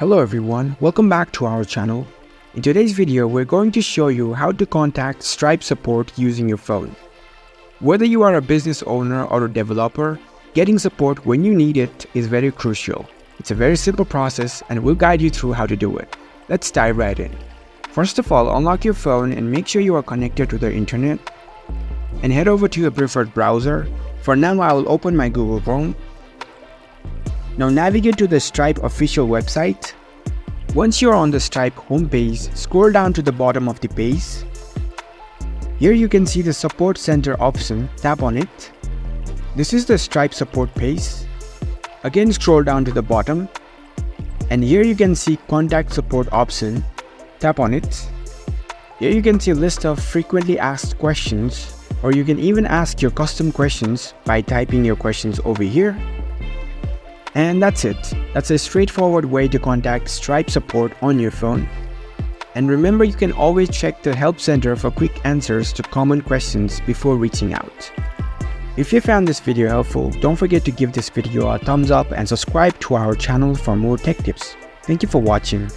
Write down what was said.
Hello everyone, welcome back to our channel. In today's video, we're going to show you how to contact Stripe support using your phone. Whether you are a business owner or a developer, getting support when you need it is very crucial. It's a very simple process and we'll guide you through how to do it. Let's dive right in. First of all, unlock your phone and make sure you are connected to the internet. And head over to your preferred browser. For now, I will open my Google Chrome. Now navigate to the Stripe official website. Once you're on the Stripe homepage, scroll down to the bottom of the page. Here you can see the Support Center option, tap on it. This is the Stripe support page. Again scroll down to the bottom. And here you can see Contact Support option, tap on it. Here you can see a list of frequently asked questions, or you can even ask your custom questions by typing your questions over here. And that's it. That's a straightforward way to contact Stripe support on your phone. And remember, you can always check the Help Center for quick answers to common questions before reaching out. If you found this video helpful, don't forget to give this video a thumbs up and subscribe to our channel for more tech tips. Thank you for watching.